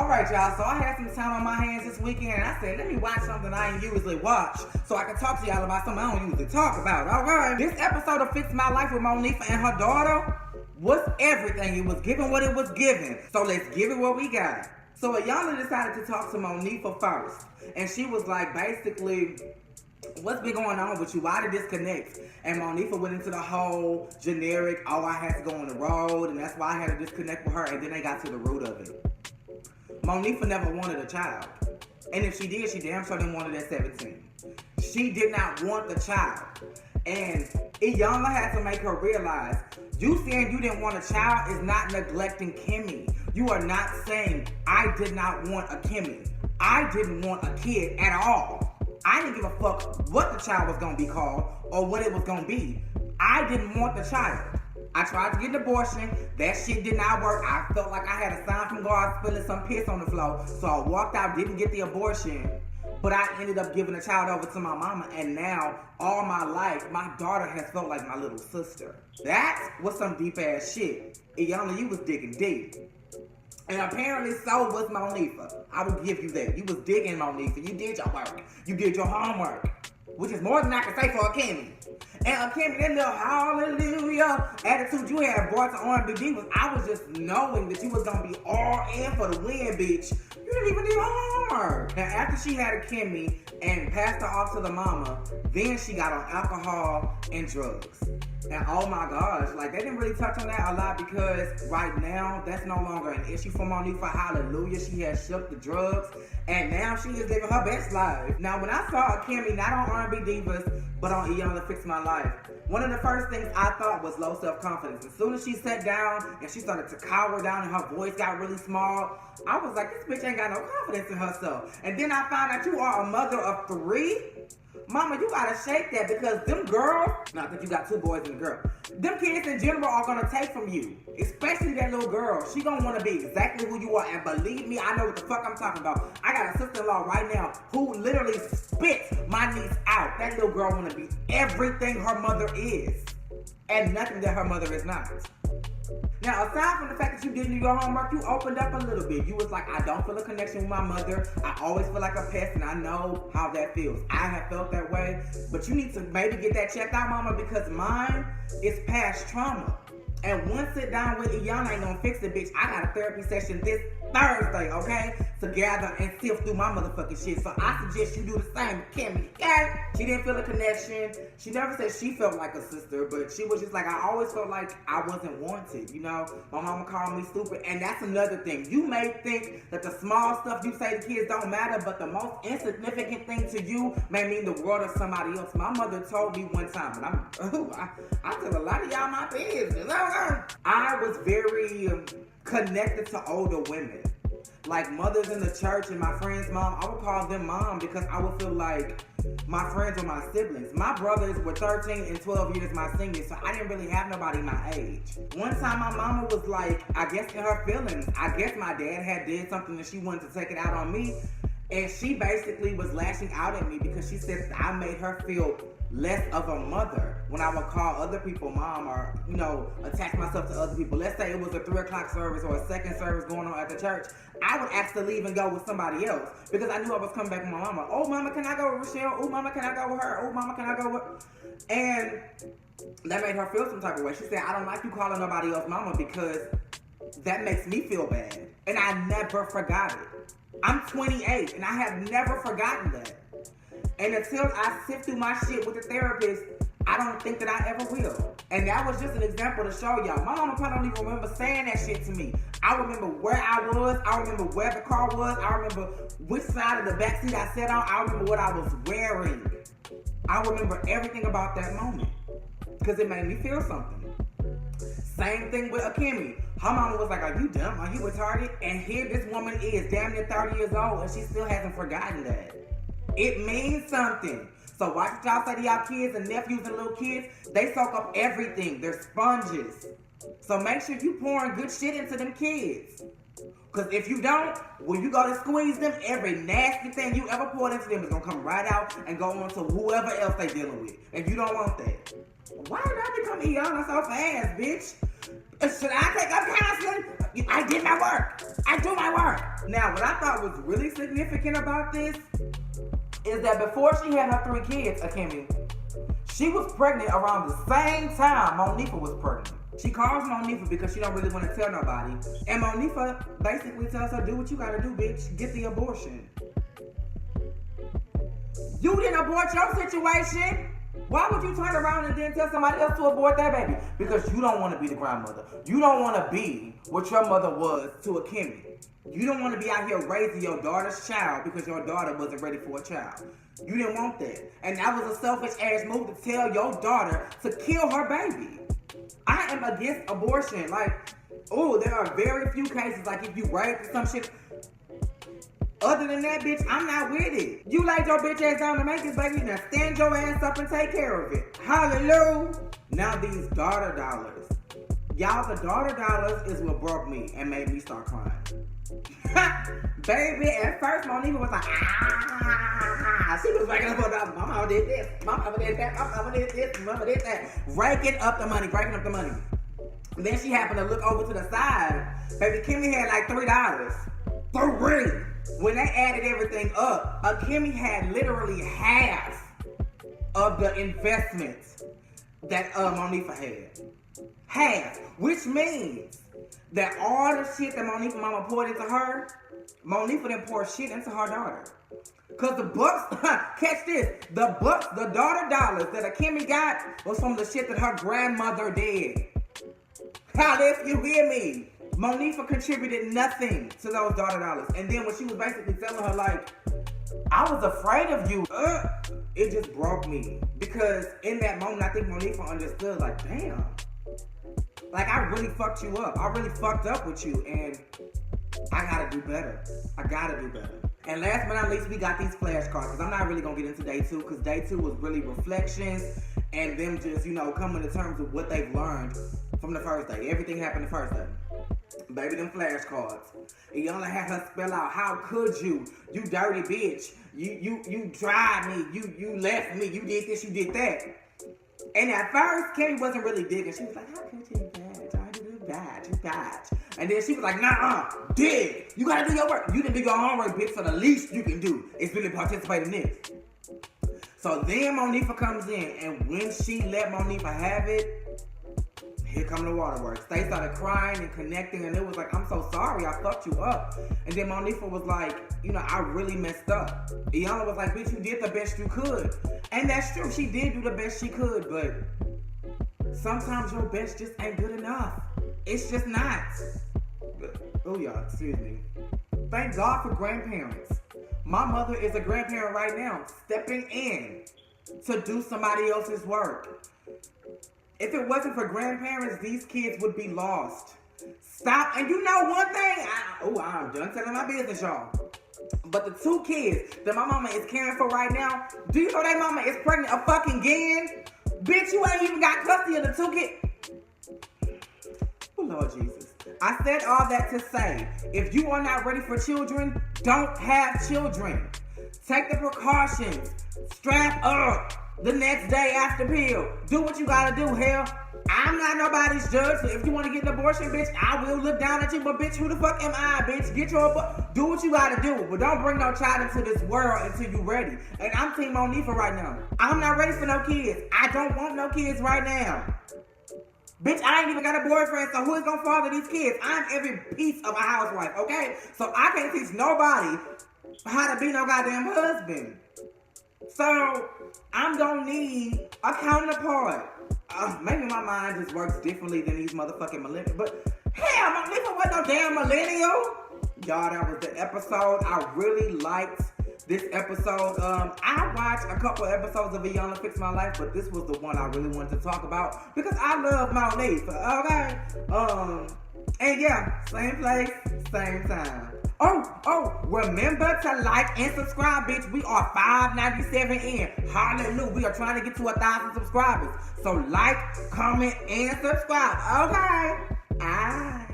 Alright, y'all, so I had some time on my hands this weekend, and I said, let me watch something I ain't usually watch, so I can talk to y'all about something I don't usually talk about. Alright, this episode of Fix My Life with Monifah and her daughter was everything. It was giving what it was giving, so let's give it what we got. So Ayana decided to talk to Monifah first, and she was like, basically, what's been going on with you? Why did this connect? And Monifah went into the whole generic, oh, I had to go on the road, and that's why I had to disconnect with her, and then they got to the root of it. Monifah never wanted a child. And if she did, she damn sure didn't want it at 17. She did not want the child. And Ayana had to make her realize, you saying you didn't want a child is not neglecting Kimmy. You are not saying, I did not want a Kimmy. I didn't want a kid at all. I didn't give a fuck what the child was going to be called or what it was going to be. I didn't want the child. I tried to get an abortion. That shit did not work. I felt like I had a sign from God spilling some piss on the floor. So I walked out, didn't get the abortion. But I ended up giving the child over to my mama. And now, all my life, my daughter has felt like my little sister. That was some deep ass shit. Ayana, you was digging deep. And apparently so was Monifah. I will give you that. You was digging, Monifah. You did your work. You did your homework. Which is more than I can say for a Kimmy. And a Kimmy, that little hallelujah attitude you had brought to R&B Divas, I was just knowing that you was going to be all in for the win, bitch. You didn't even do your homework. Now, after she had a Kimmy and passed her off to the mama, then she got on alcohol and drugs. And oh my gosh, like they didn't really touch on that a lot because right now, that's no longer an issue for Monifah. Hallelujah, she has shook the drugs and now she is living her best life. Now, when I saw a Kimmy, not on R&B Divas, but on Ayana Fix My Life, one of the first things I thought was low self-confidence. As soon as she sat down and she started to cower down and her voice got really small, I was like, this bitch ain't got no confidence in herself. And then I found out you are a mother of 3. Mama, you gotta shake that because them girls, not that you got 2 boys and a girl, them kids in general are gonna take from you. Especially that little girl. She gonna wanna be exactly who you are. And believe me, I know what the fuck I'm talking about. I got a sister-in-law right now who literally spits my niece out. That little girl wanna be everything her mother is. And nothing that her mother is not. Now, aside from the fact that you didn't do your homework, you opened up a little bit. You was like, I don't feel a connection with my mother. I always feel like a pest, and I know how that feels. I have felt that way, but you need to maybe get that checked out, mama, because mine is past trauma. And one sit down with Ayana ain't gonna fix it, bitch. I got a therapy session this Thursday, okay? To gather and sift through my motherfucking shit. So I suggest you do the same with Kimmy, okay? She didn't feel a connection. She never said she felt like a sister, but she was just like, I always felt like I wasn't wanted, you know? My mama called me stupid, and that's another thing. You may think that the small stuff you say to kids don't matter, but the most insignificant thing to you may mean the world of somebody else. My mother told me one time, and I tell a lot of y'all my business. I was very connected to older women. Like mothers in the church and my friend's mom, I would call them mom because I would feel like my friends were my siblings. My brothers were 13 and 12 years my seniors, so I didn't really have nobody my age. One time my mama was like, I guess in her feelings, I guess my dad had did something and she wanted to take it out on me. And she basically was lashing out at me because she said I made her feel less of a mother when I would call other people mom or, you know, attach myself to other people. Let's say it was a 3 o'clock service or a second service going on at the church. I would ask to leave and go with somebody else because I knew I was coming back with my mama. Oh, mama, can I go with Rochelle? Oh, mama, can I go with her? Oh, mama, can I go with... And that made her feel some type of way. She said, I don't like you calling nobody else mama because that makes me feel bad. And I never forgot it. I'm 28 and I have never forgotten that. And until I sift through my shit with the therapist, I don't think that I ever will. And that was just an example to show y'all. My mama probably don't even remember saying that shit to me. I remember where I was. I remember where the car was. I remember which side of the backseat I sat on. I remember what I was wearing. I remember everything about that moment because it made me feel something. Same thing with Kimmy. Her mama was like, are you dumb? Are you retarded? And here this woman is damn near 30 years old and she still hasn't forgotten that. It means something. So watch what y'all say to y'all kids and nephews and little kids. They soak up everything. They're sponges. So make sure you pouring good shit into them kids. Because if you don't, when you go to squeeze them, every nasty thing you ever poured into them is going to come right out and go on to whoever else they dealing with. And you don't want that. Why did I become Ayana so fast, bitch? Should I take up counseling? I did my work. I do my work. Now, what I thought was really significant about this is that before she had her 3 kids, Akemi, she was pregnant around the same time Monifah was pregnant. She calls Monifah because she don't really want to tell nobody. And Monifah basically tells her, do what you gotta do, bitch. Get the abortion. You didn't abort your situation. Why would you turn around and then tell somebody else to abort that baby? Because you don't want to be the grandmother. You don't want to be what your mother was to Akemi. You don't want to be out here raising your daughter's child because your daughter wasn't ready for a child. You didn't want that. And that was a selfish ass move to tell your daughter to kill her baby. I am against abortion. Like, oh, there are very few cases, like if you rape or some shit. Other than that, bitch, I'm not with it. You laid your bitch ass down to make this baby, now stand your ass up and take care of it. Hallelujah. Now these daughter dollars. Y'all, the daughter dollars is what broke me and made me start crying. Baby, at first Monifah was like, she was raking up her dollars. My mama did this, my mama did that, my mama did this, my mama did that. Raking up the money. And then she happened to look over to the side. Baby, Kimmy had like $3. $3. When they added everything up, Akemi had literally half of the investments that Monifah had. Half. Which means that all the shit that Monifah mama poured into her, Monifah didn't pour shit into her daughter. Cause the bucks, catch this, the daughter dollars that Akemi got was from the shit that her grandmother did. How if you hear me? Monifah contributed nothing to those daughter dollars. And then when she was basically telling her, like, I was afraid of you, it just broke me. Because in that moment, I think Monifah understood, like, damn. Like, I really fucked you up. I really fucked up with you. And I gotta do better. And last but not least, we got these flashcards. Because I'm not really going to get into day 2. Because day 2 was really reflections. And them just, coming to terms with what they've learned from the first day. Everything happened the first day. Baby, them flashcards. Iyanla had her spell out, how could you? You dirty bitch. You tried me. You left me. You did this, you did that. And at first, Kimmy wasn't really digging. She was like, how could you badge? I do badge. And then she was like, nah, dig. You gotta do your work. You didn't do your homework, bitch, so the least you can do is really participate in this. So then Monifah comes in, and when she let Monifah have it, here come the waterworks. They started crying and connecting, and it was like, I'm so sorry, I fucked you up. And then Monifah was like, I really messed up. Iyanla was like, bitch, you did the best you could. And that's true, she did do the best she could, but sometimes your best just ain't good enough. It's just not. Oh, y'all, excuse me. Thank God for grandparents. My mother is a grandparent right now, stepping in to do somebody else's work. If it wasn't for grandparents, these kids would be lost. Stop. And you know one thing? I'm done telling my business, y'all. But the 2 kids that my mama is caring for right now, do you know that mama is pregnant again? Bitch, you ain't even got custody of the 2 kids. Oh, Lord Jesus. I said all that to say, if you are not ready for children, don't have children. Take the precautions. Strap up. The next day after pill. Do what you gotta do, hell. I'm not nobody's judge. So if you want to get an abortion, bitch, I will look down at you. But bitch, who the fuck am I, bitch? Do what you gotta do. But don't bring no child into this world until you ready. And I'm Team Monifah right now. I'm not ready for no kids. I don't want no kids right now. Bitch, I ain't even got a boyfriend, so who is gonna father these kids? I'm every piece of a housewife, okay? So I can't teach nobody how to be no goddamn husband. So, I'm gonna need a counterpart. Maybe my mind just works differently than these motherfucking millennials. But, hell, Monifah wasn't no damn millennial. Y'all, that was the episode. I really liked this episode. I watched a couple episodes of Iyanla Fix My Life, but this was the one I really wanted to talk about because I love Monifah, okay? And yeah, same place, same time. Oh, remember to like and subscribe, bitch. We are 597 in. Hallelujah. We are trying to get to 1,000 subscribers. So like, comment, and subscribe. Okay.